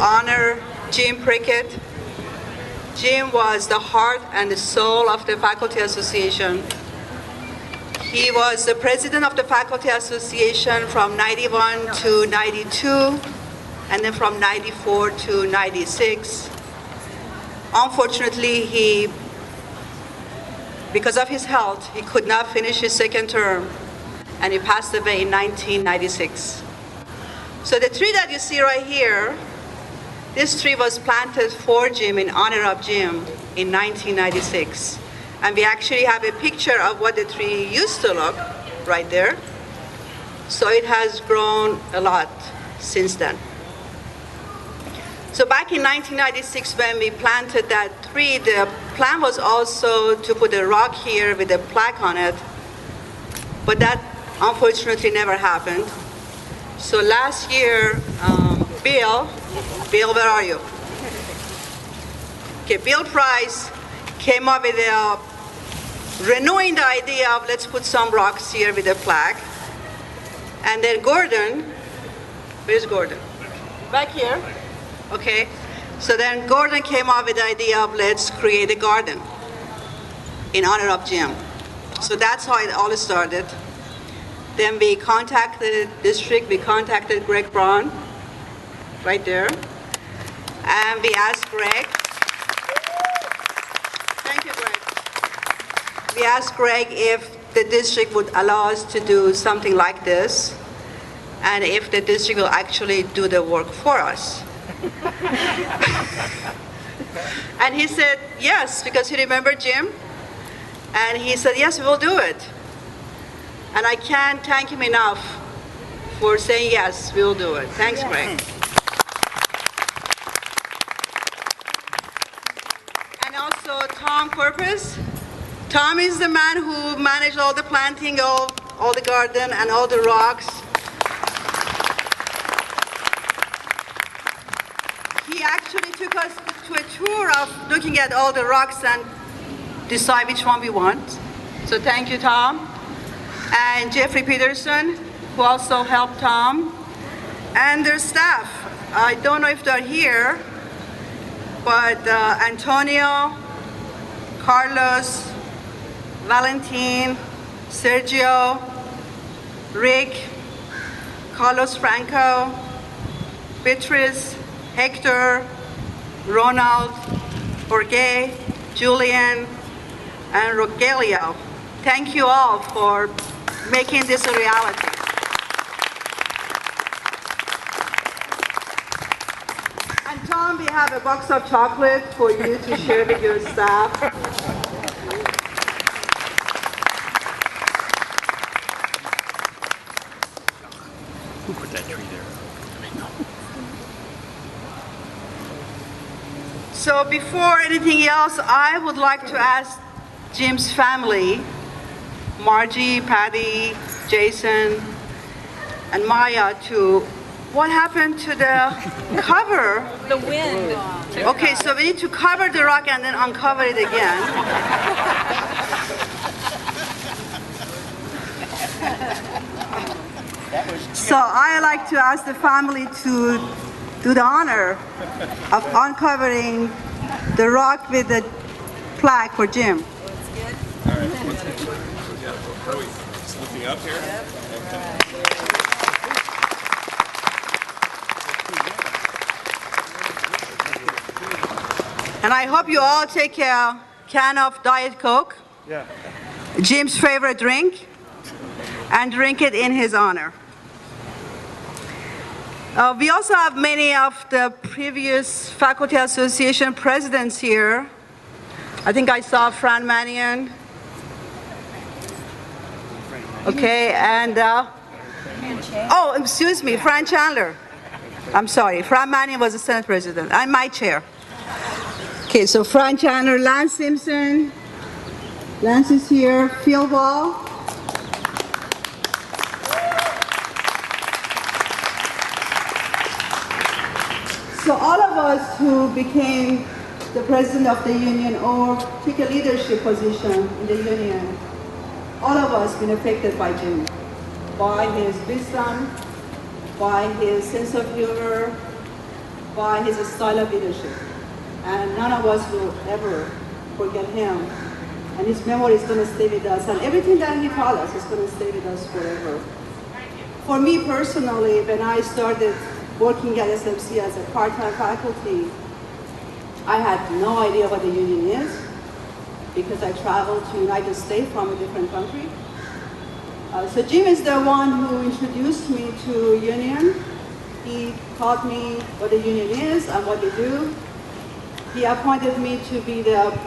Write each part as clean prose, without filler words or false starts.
honor Jim Prickett. Jim was the heart and the soul of the Faculty Association. He was the president of the Faculty Association from 91 to 92, and then from 94 to 96. Unfortunately, because of his health, he could not finish his second term, and he passed away in 1996. So the tree that you see right here, this tree was planted for Jim, in honor of Jim, in 1996. And we actually have a picture of what the tree used to look right there. So it has grown a lot since then. So back in 1996, when we planted that tree, the plan was also to put a rock here with a plaque on it, but that unfortunately never happened. So last year, Bill, where are you? Okay, Bill Price came up with renewing the idea of let's put some rocks here with a plaque. And then Gordon, where's Gordon? Back here. Okay, so then Gordon came up with the idea of let's create a garden in honor of Jim. So that's how it all started. Then we contacted the district, we contacted Greg Braun, right there. And we asked Greg, thank you, Greg. We asked Greg if the district would allow us to do something like this, and if the district will actually do the work for us. And he said yes, because he remembered Jim, and he said yes, we'll do it. And I can't thank him enough for saying yes, we'll do it. Thanks, Greg. And also Tom Corpus. Tom is the man who managed all the planting, all the garden and all the rocks. He actually took us to a tour of looking at all the rocks and decide which one we want. So thank you, Tom. And Jeffrey Peterson, who also helped Tom, and their staff. I don't know if they're here, but Antonio, Carlos, Valentin, Sergio, Rick, Carlos Franco, Beatrice, Hector, Ronald, Jorge, Julian, and Rogelio. Thank you all for making this a reality. And Tom, we have a box of chocolate for you to share with your staff. Who put that tree there? So before anything else, I would like to ask Jim's family, Margie, Patty, Jason, and Maya, to what happened to the cover? The wind. Okay, so we need to cover the rock and then uncover it again. So I like to ask the family to do the honor of uncovering the rock with the plaque for Jim. All right. Are we just looking up here? Okay. And I hope you all take a can of Diet Coke, Jim's favorite drink, and drink it in his honor. We also have many of the previous Faculty Association presidents here. I think I saw Fran Mannion. Okay, and, oh, excuse me, Fran Chandler. I'm sorry, Fran Mannion was the Senate president. I'm my chair. Okay, so Fran Chandler, Lance Simpson. Lance is here, Phil Wall. So all of us who became the president of the union or took a leadership position in the union, all of us been affected by Jim, by his wisdom, by his sense of humor, by his style of leadership. And none of us will ever forget him. And his memory is going to stay with us. And everything that he taught us is going to stay with us forever. For me personally, when I started working at SMC as a part-time faculty, I had no idea what the union is because I traveled to the United States from a different country. So Jim is the one who introduced me to union. He taught me what the union is and what they do. He appointed me to be the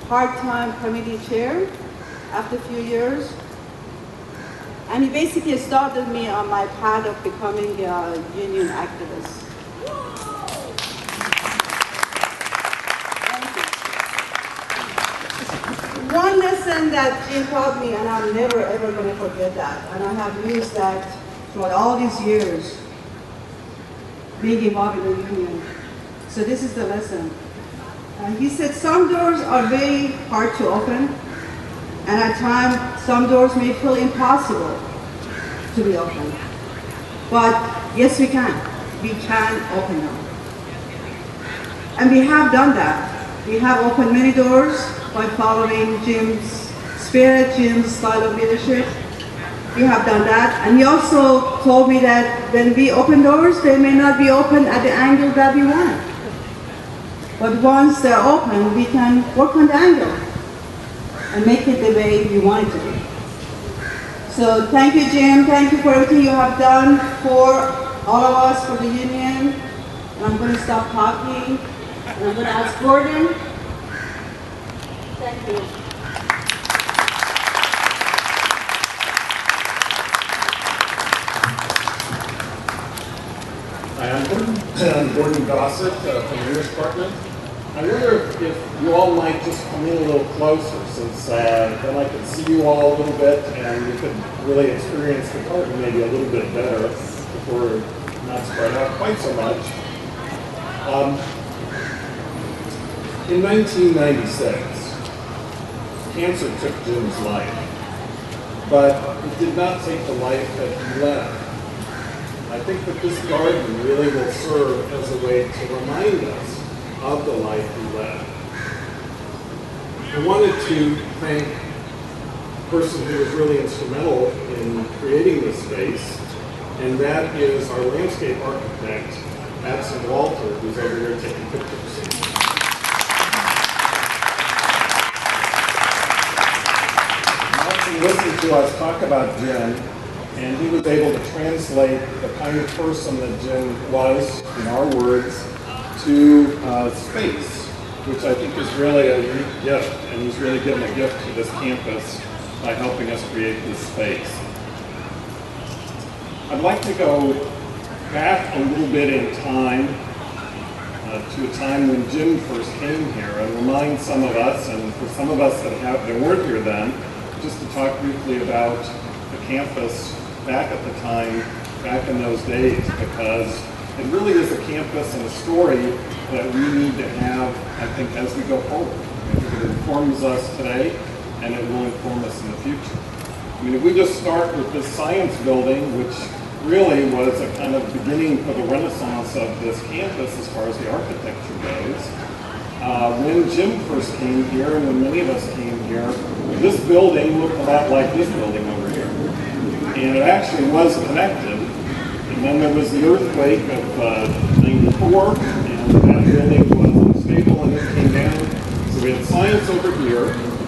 part-time committee chair after a few years. And he basically started me on my path of becoming a union activist. One lesson that Jim taught me, and I'm never ever going to forget that, and I have used that throughout all these years being involved in the union. So this is the lesson. He said some doors are very hard to open, and at times some doors may feel impossible to be opened. But yes, we can. We can open them. And we have done that. We have opened many doors by following Jim's spirit, Jim's style of leadership. We have done that. And he also told me that when we open doors, they may not be open at the angle that we want. But once they're open, we can work on the angle and make it the way we want it to be. So thank you, Jim. Thank you for everything you have done for all of us, for the union. And I'm going to stop talking, and I'm going to ask Gordon. Thank you. Hi, I'm Gordon Gossett from the English Department. I wonder if you all might just come in a little closer, since then I could see you all a little bit and you could really experience the garden maybe a little bit better if we're not spread out quite so much. In 1996, cancer took Jim's life, but it did not take the life that he left. I think that this garden really will serve as a way to remind us of the life he led. I wanted to thank a person who was really instrumental in creating this space, and that is our landscape architect, Madsen Walter, who's over here taking pictures. Madsen listened to us talk about Jim, and he was able to translate the kind of person that Jim was, in our words, to space, which I think is really a unique gift, and he's really given a gift to this campus by helping us create this space. I'd like to go back a little bit in time to a time when Jim first came here and remind some of us, and for some of us that weren't here then, just to talk briefly about the campus back at the time, back in those days, because it really is a campus and a story that we need to have, I think, as we go forward. I think it informs us today, and it will inform us in the future. I mean, if we just start with this science building, which really was a kind of beginning for the renaissance of this campus as far as the architecture goes. When Jim first came here, and when many of us came here, this building looked a lot like this building over here. And it actually was connected. And then there was the earthquake of 94, and that building was unstable and it came down. So we had science over here.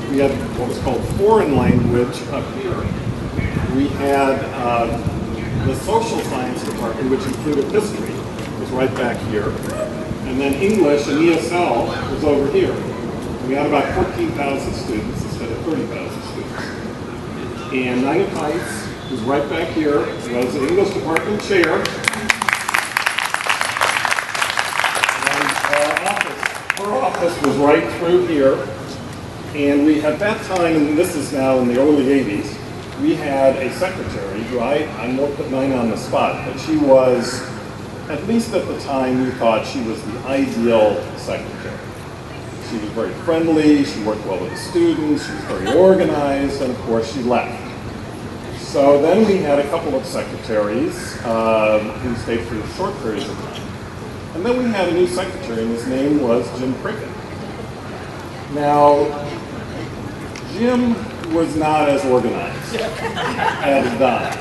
We had what was called foreign language up here. We had the social science department, which included history, was right back here. And then English and ESL was over here. We had about 14,000 students instead of 30,000 students. And Nina Heights was right back here, was the English department chair. And her office was right through here. And we, at that time, and this is now in the early 80s, we had a secretary who I won't put Nina on the spot, but she was, at least at the time, we thought she was the ideal secretary. She was very friendly, she worked well with the students, she was very organized, and of course she left. So then we had a couple of secretaries who stayed for short periods of time. And then we had a new secretary, and his name was Jim Prickett. Now, Jim was not as organized as Don.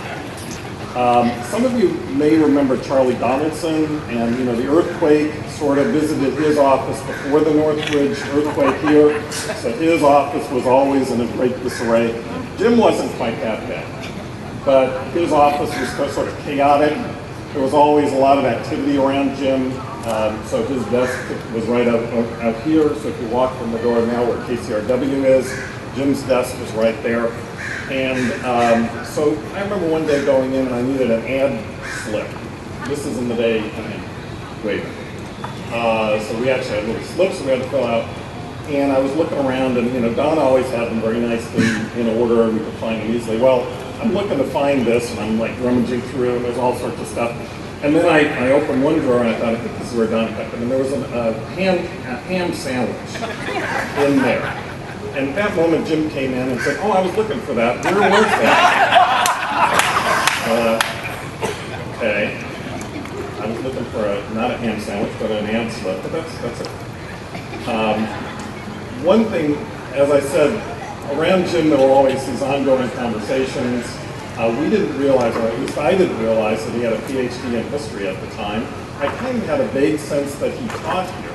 Some of you may remember Charlie Donaldson, and the earthquake sort of visited his office before the Northridge earthquake here, so his office was always in a great disarray. Jim wasn't quite that bad, but his office was sort of chaotic. There was always a lot of activity around Jim, so his desk was right out here, so if you walk from the door now where KCRW is, Jim's desk was right there. And so I remember one day going in and I needed an ad slip. This is in the day, so we actually had little slips we had to fill out. And I was looking around and Don always had them very nicely in order and we could find them easily. Well, I'm looking to find this and I'm like rummaging through and there's all sorts of stuff. And then I opened one drawer and I thought, I think this is where Don kept them. And there was a ham sandwich in there. And at that moment, Jim came in and said, "Oh, I was looking for that. Where was that?" Okay. I was looking for not a ham sandwich, but an ad slip, but that's it. One thing, as I said, around Jim there were always these ongoing conversations. We didn't realize, or at least I didn't realize, that he had a PhD in history at the time. I kind of had a vague sense that he taught here,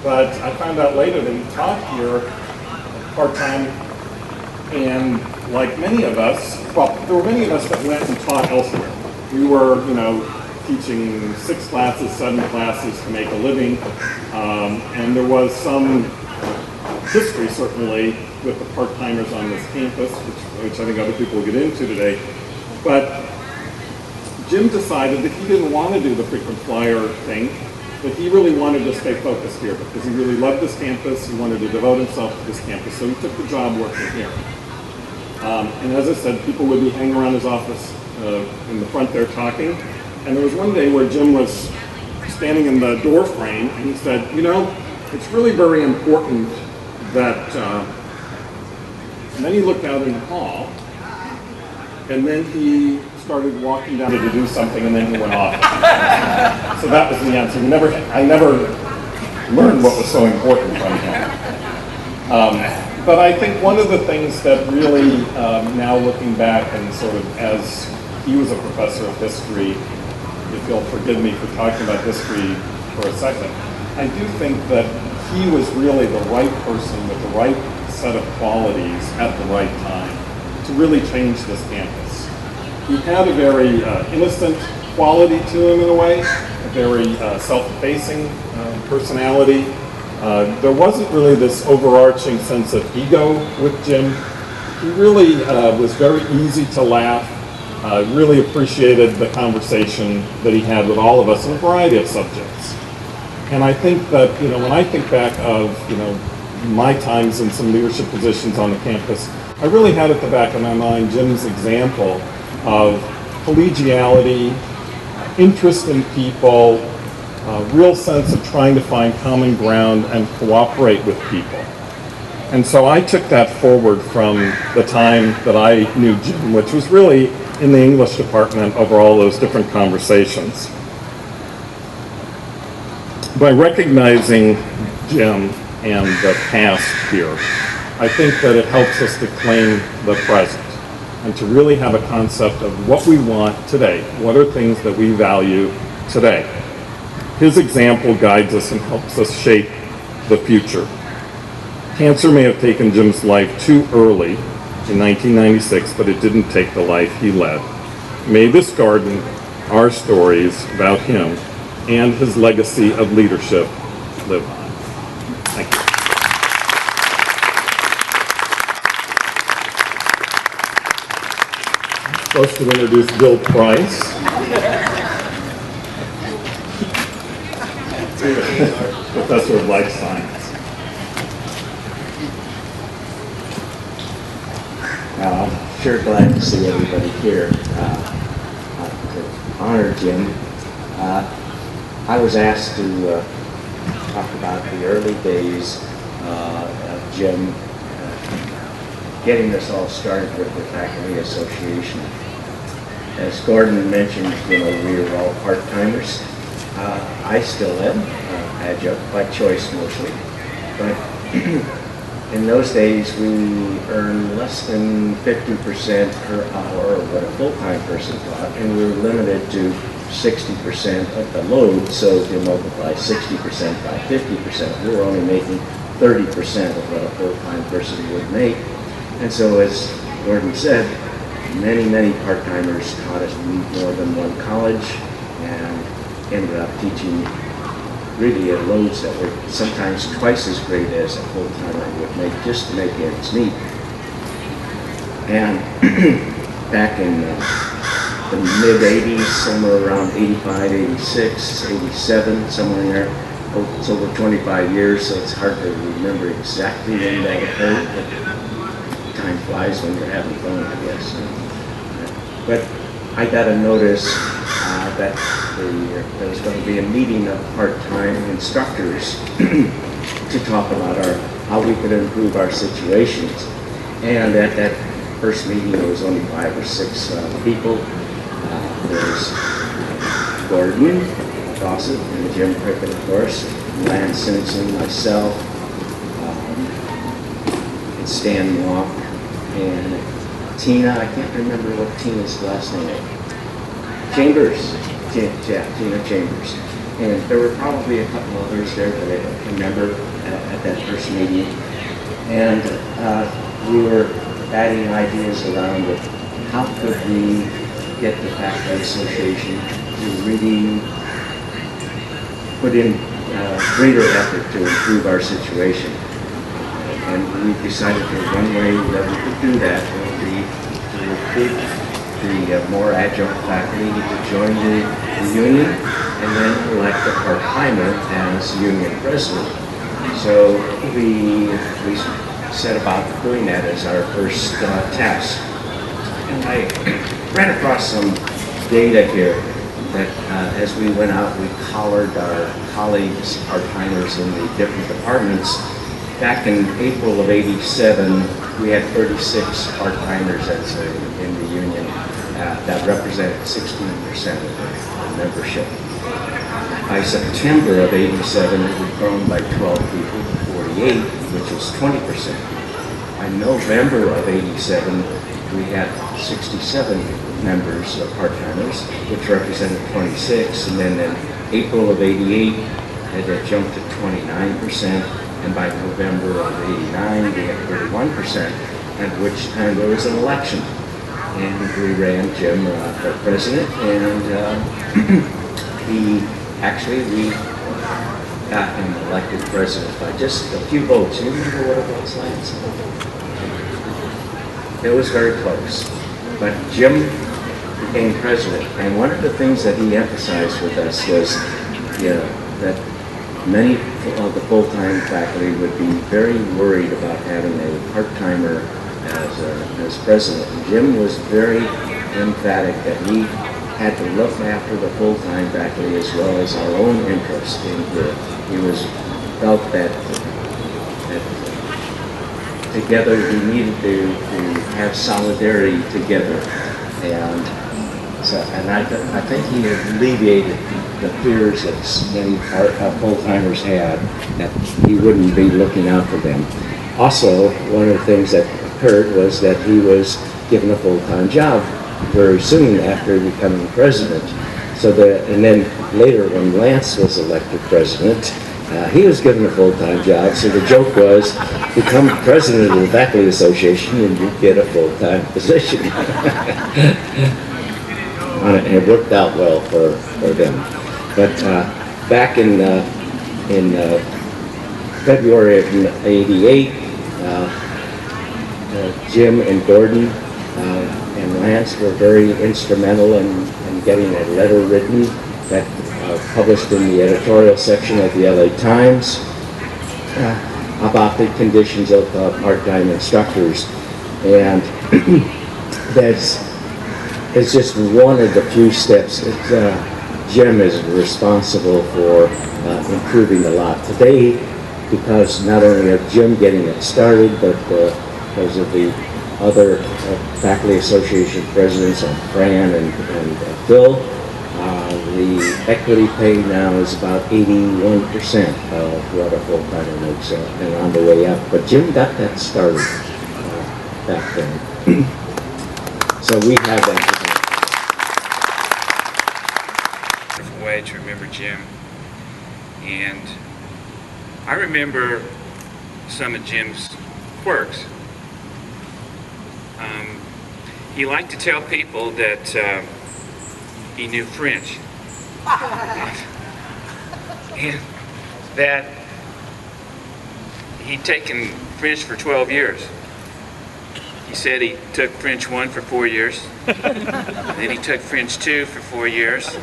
but I found out later that he taught here part-time, and like many of us, well, there were many of us that went and taught elsewhere. We were, teaching 6 classes, 7 classes to make a living, and there was some history, certainly, with the part-timers on this campus, which I think other people will get into today. But Jim decided that he didn't want to do the frequent flyer thing, that he really wanted to stay focused here because he really loved this campus. He wanted to devote himself to this campus, so he took the job working here. And as I said, people would be hanging around his office in the front there talking. And there was one day where Jim was standing in the door frame and he said, it's really very important that, and then he looked out in the hall and then he started walking down to do something and then he went off. So that was the answer. I never learned what was so important from him. But I think one of the things that really, now looking back and sort of as he was a professor of history, if you'll forgive me for talking about history for a second, I do think that he was really the right person with the right set of qualities at the right time to really change this campus. He had a very innocent quality to him in a way, a very self-effacing personality. There wasn't really this overarching sense of ego with Jim. He really was very easy to laugh, really appreciated the conversation that he had with all of us in a variety of subjects. And I think that, when I think back of, my times in some leadership positions on the campus, I really had at the back of my mind Jim's example of collegiality, interest in people, a real sense of trying to find common ground and cooperate with people. And so I took that forward from the time that I knew Jim, which was really in the English department over all those different conversations. By recognizing Jim and the past here, I think that it helps us to claim the present and to really have a concept of what we want today. What are things that we value today? His example guides us and helps us shape the future. Cancer may have taken Jim's life too early in 1996, but it didn't take the life he led. May this garden, our stories about him and his legacy of leadership live on. Thank you. I'm supposed to introduce Bill Price. Professor of Life Science. I'm sure glad to see everybody here. To honor Jim, I was asked to talk about the early days of Jim getting this all started with the Faculty Association. As Gordon mentioned, we were all part-timers. I still am adjunct by choice mostly, but in those days we earned less than 50% per hour of what a full-time person taught, and we were limited to 60% of the load. So if you multiply 60% by 50%, we were only making 30% of what a full-time person would make. And so, as Gordon said, many part-timers taught at more than one college and ended up teaching really at loads that were sometimes twice as great as a full-timer would make just to make ends meet. And back in the mid-80s, somewhere around 85, 86, 87, somewhere in there, it's over 25 years, so it's hard to remember exactly when that occurred, but time flies when you're having fun, I guess. But I got a notice that there was going to be a meeting of part-time instructors to talk about how we could improve our situations. And at that first meeting, there was only 5 or 6 people. There was Gordon Gossett and Jim Prickett, of course, Lance Simpson, myself, and Stan Mock, and Tina. I can't remember what Tina's last name is. Chambers. Tina Chambers. And there were probably a couple others there that I don't remember at that first meeting. And we were batting ideas around of how could we get the Faculty Association to really put in greater effort to improve our situation. And we decided that one way that we could do that would be to recruit the more adjunct faculty to join the union and then elect a part-timer as union president. So we set about doing that as our first task. And I ran across some data here that as we went out, we collared our colleagues, part-timers in the different departments. Back in April of '87, we had 36 part-timers in the union. That represented 16% of the membership. By September of '87, it had grown by 12 people to 48, which was 20%. By November of '87, we had 67 members of part-timers, which represented 26, and then in April of '88, it had jumped to 29%, and by November of '89, we had 31%, at which time there was an election. And we ran Jim for president, and we got him elected president by just a few votes. You remember what it was, Lance? It was very close. But Jim became president, and one of the things that he emphasized with us was that many of the full-time faculty would be very worried about having a part-timer as president. And Jim was very emphatic that we had to look after the full-time faculty as well as our own interest. And he felt that together we needed to have solidarity together. And I think he alleviated the fears that many full-timers had that he wouldn't be looking out for them. Also, one of the things that occurred was that he was given a full-time job very soon after becoming president. And then later when Lance was elected president, he was given a full-time job. So the joke was, become president of the Faculty Association and you get a full-time position. And it worked out well for them. But back in February of '88, Jim and Gordon and Lance were very instrumental in getting a letter written that published in the editorial section of the LA Times about the conditions of part-time instructors. And it's just one of the few steps that Jim is responsible for improving a lot. Today, because not only of Jim getting it started, but because of the other Faculty Association presidents, Fran and Phil, The equity pay now is about 81% of what a full-timer makes, and on the way up. But Jim got that started back then. So we have that. Wonderful way to remember Jim. And I remember some of Jim's quirks. He liked to tell people that he knew French. And that he'd taken French for 12 years. He said he took French 1 for 4 years, then he took French 2 for 4 years,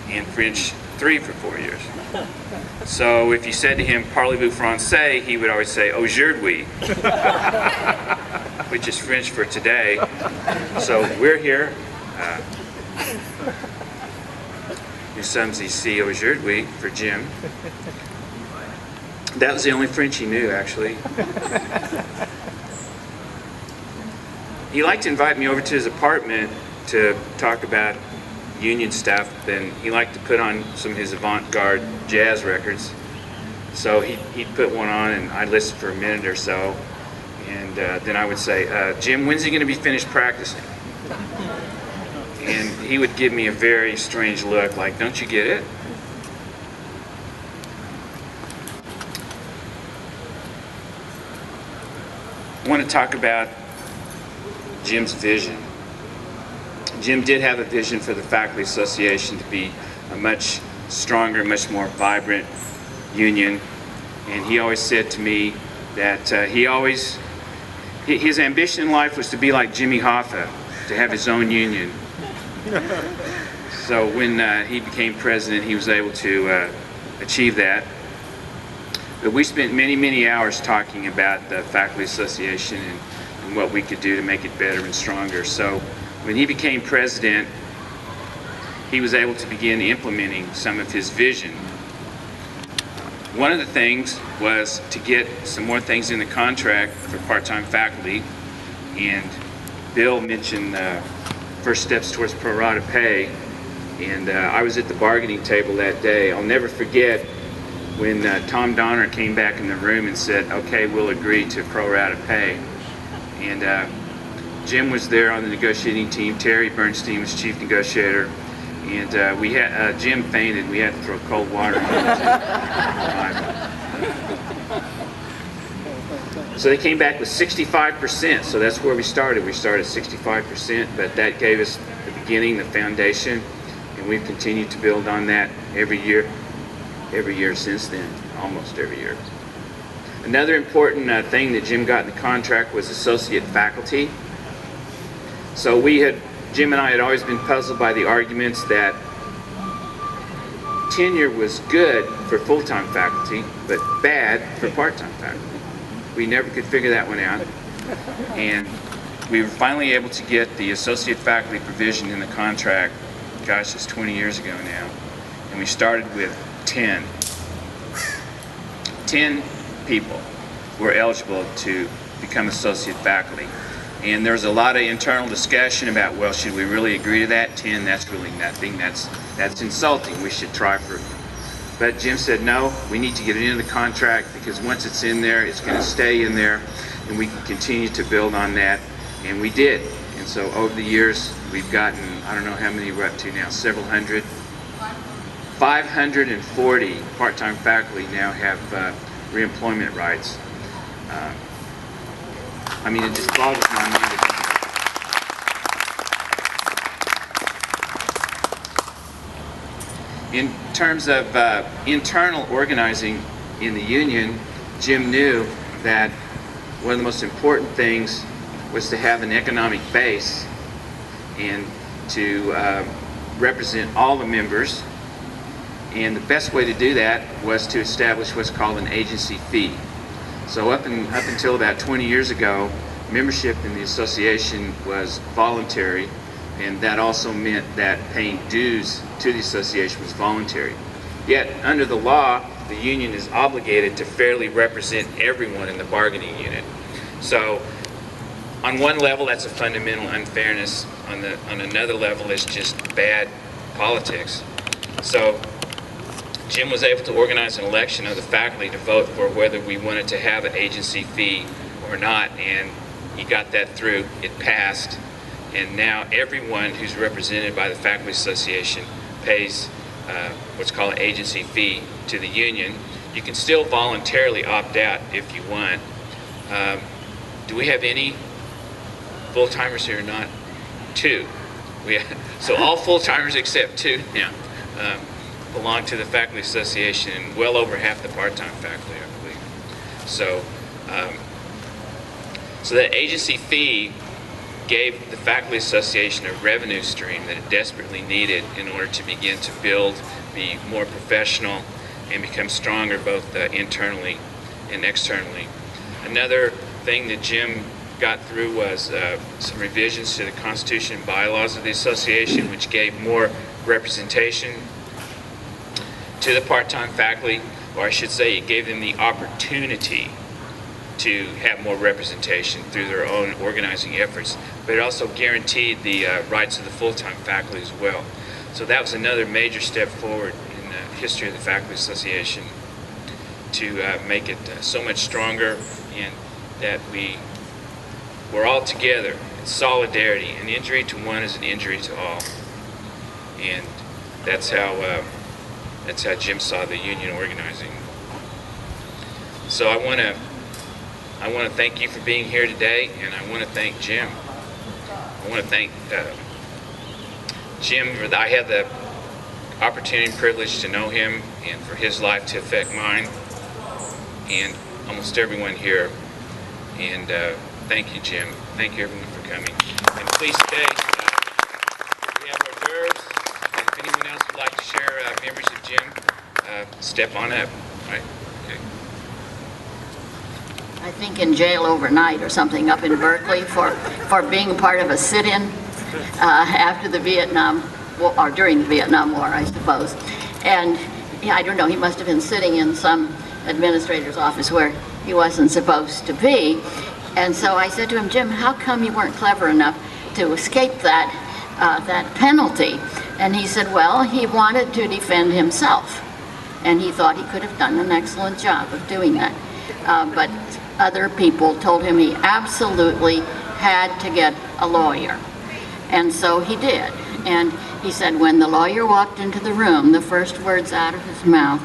and French 3 for 4 years. So if you said to him, "Parlez-vous français?" he would always say, "Aujourd'hui," which is French for today. So we're here. Nous sommes ici aujourd'hui for Jim. That was the only French he knew, actually. He liked to invite me over to his apartment to talk about union stuff, and he liked to put on some of his avant-garde jazz records. So he'd put one on, and I'd listen for a minute or so, and then I would say, "Jim, when's he going to be finished practicing?" And he would give me a very strange look, like, "Don't you get it?" I want to talk about Jim's vision. Jim did have a vision for the Faculty Association to be a much stronger, much more vibrant union. And he always said to me that his ambition in life was to be like Jimmy Hoffa, to have his own union. So when he became president, he was able to achieve that. But we spent many, many hours talking about the Faculty Association and what we could do to make it better and stronger. So when he became president, he was able to begin implementing some of his vision. One of the things was to get some more things in the contract for part-time faculty, and Bill mentioned first steps towards pro rata pay, and I was at the bargaining table that day. I'll never forget when Tom Donner came back in the room and said, "Okay, we'll agree to pro rata pay." And Jim was there on the negotiating team. Terry Bernstein was chief negotiator, and we had Jim fainted. We had to throw cold water on him. So they came back with 65%. So that's where we started. We started 65%, but that gave us the beginning, the foundation, and we've continued to build on that every year since then, almost every year. Another important thing that Jim got in the contract was associate faculty. So Jim and I had always been puzzled by the arguments that tenure was good for full-time faculty, but bad for part-time faculty. We never could figure that one out. And we were finally able to get the associate faculty provision in the contract, gosh, it's 20 years ago now. And we started with 10 people were eligible to become associate faculty. And there was a lot of internal discussion about, well, should we really agree to that? 10, that's really nothing. That's insulting. We should try for it. But Jim said, no, we need to get it into the contract, because once it's in there, it's going to stay in there, and we can continue to build on that. And we did. And so over the years, we've gotten, I don't know how many we're up to now, several hundred. 540 part-time faculty now have reemployment rights. I mean, it just boggles my mind. In terms of internal organizing in the union, Jim knew that one of the most important things was to have an economic base and to represent all the members. And the best way to do that was to establish what's called an agency fee. So up until about 20 years ago, membership in the association was voluntary, and that also meant that paying dues to the association was voluntary. Yet, under the law, the union is obligated to fairly represent everyone in the bargaining unit. So, on one level, that's a fundamental unfairness. On another level, it's just bad politics. So Jim was able to organize an election of the faculty to vote for whether we wanted to have an agency fee or not, and he got that through. It passed, and now everyone who's represented by the Faculty Association pays what's called an agency fee to the union. You can still voluntarily opt out if you want. Do we have any full-timers here or not? 2. So all full-timers except 2 now belong to the Faculty Association, and well over half the part-time faculty, I believe. So, so that agency fee gave the Faculty Association a revenue stream that it desperately needed in order to begin to build, be more professional, and become stronger both internally and externally. Another thing that Jim got through was some revisions to the Constitution and bylaws of the association, which gave more representation to the part-time faculty, or I should say it gave them the opportunity to have more representation through their own organizing efforts, but it also guaranteed the rights of the full-time faculty as well. So that was another major step forward in the history of the Faculty Association to make it so much stronger, and that we're all together in solidarity. An injury to one is an injury to all, and that's how Jim saw the union organizing. So I want to thank you for being here today, and I want to thank Jim. I want to thank Jim. I had the opportunity and privilege to know him, and for his life to affect mine and almost everyone here. And thank you, Jim. Thank you, everyone, for coming. And please stay. We have hors d'oeuvres. And if anyone else would like to share memories of Jim, step on up. Right? Okay. I think in jail overnight or something up in Berkeley for being a part of a sit-in after the Vietnam War, or during the Vietnam War, I suppose. And yeah, I don't know, he must have been sitting in some administrator's office where he wasn't supposed to be. And so I said to him, Jim, how come you weren't clever enough to escape that penalty? And he said, well, he wanted to defend himself, and he thought he could have done an excellent job of doing that. But other people told him he absolutely had to get a lawyer. And so he did. And he said when the lawyer walked into the room, the first words out of his mouth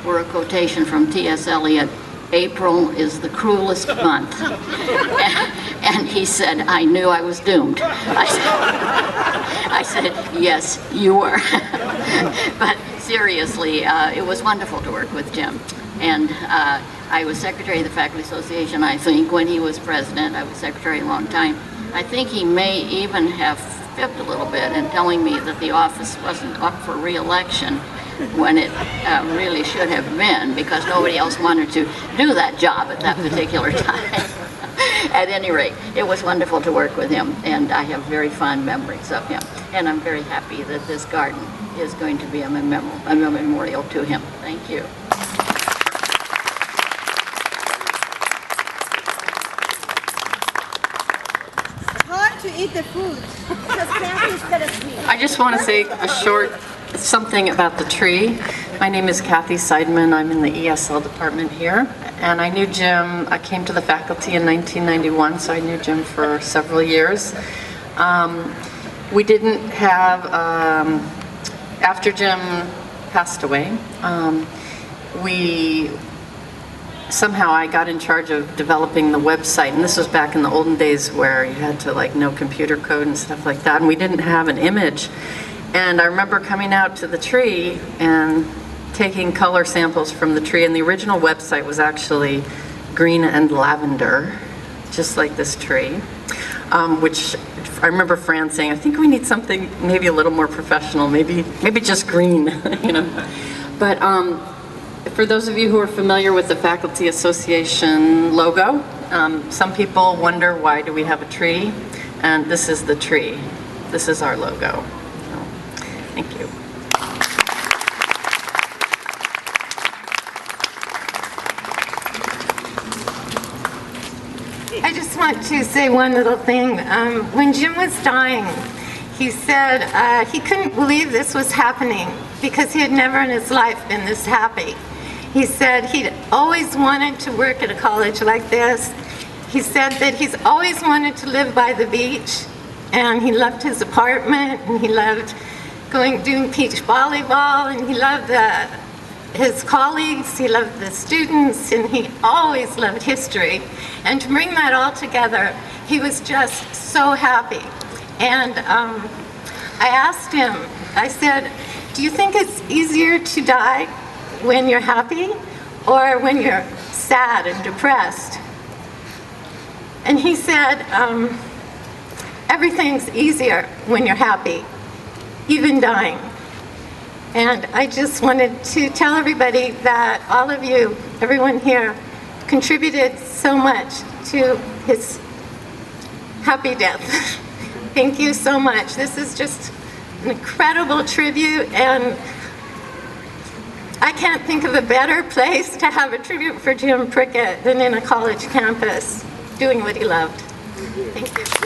were a quotation from T.S. Eliot, "April is the cruelest month." And he said, I knew I was doomed. I said, yes, you were. But seriously, it was wonderful to work with Jim. And I was secretary of the Faculty Association, I think, when he was president. I was secretary a long time. I think he may even have fibbed a little bit in telling me that the office wasn't up for re-election when it really should have been, because nobody else wanted to do that job at that particular time. At any rate, it was wonderful to work with him, and I have very fond memories of him. And I'm very happy that this garden is going to be a memorial to him. Thank you. Hard to eat the food because Kathy's gonna sweet. I just want to say a short something about the tree. My name is Kathy Seidman. I'm in the ESL department here. And I knew Jim, I came to the faculty in 1991, so I knew Jim for several years. We didn't have, after Jim passed away, somehow I got in charge of developing the website, and this was back in the olden days where you had to know computer code and stuff like that, and we didn't have an image. And I remember coming out to the tree and taking color samples from the tree, and the original website was actually green and lavender, just like this tree, which I remember Fran saying, I think we need something maybe a little more professional, maybe just green, you know. But for those of you who are familiar with the Faculty Association logo, some people wonder why do we have a tree, and this is the tree. This is our logo. So, thank you. I just want to say one little thing. When Jim was dying, he said he couldn't believe this was happening because he had never in his life been this happy. He said he'd always wanted to work at a college like this. He said that he's always wanted to live by the beach, and he loved his apartment, and he loved doing beach volleyball, and he loved his colleagues, he loved the students, and he always loved history. And to bring that all together, he was just so happy. And I asked him, I said, do you think it's easier to die when you're happy or when you're sad and depressed? And he said, everything's easier when you're happy, even dying. And I just wanted to tell everybody that all of you, everyone here, contributed so much to his happy death. Thank you so much. This is just an incredible tribute, and I can't think of a better place to have a tribute for Jim Prickett than in a college campus, doing what he loved. Thank you.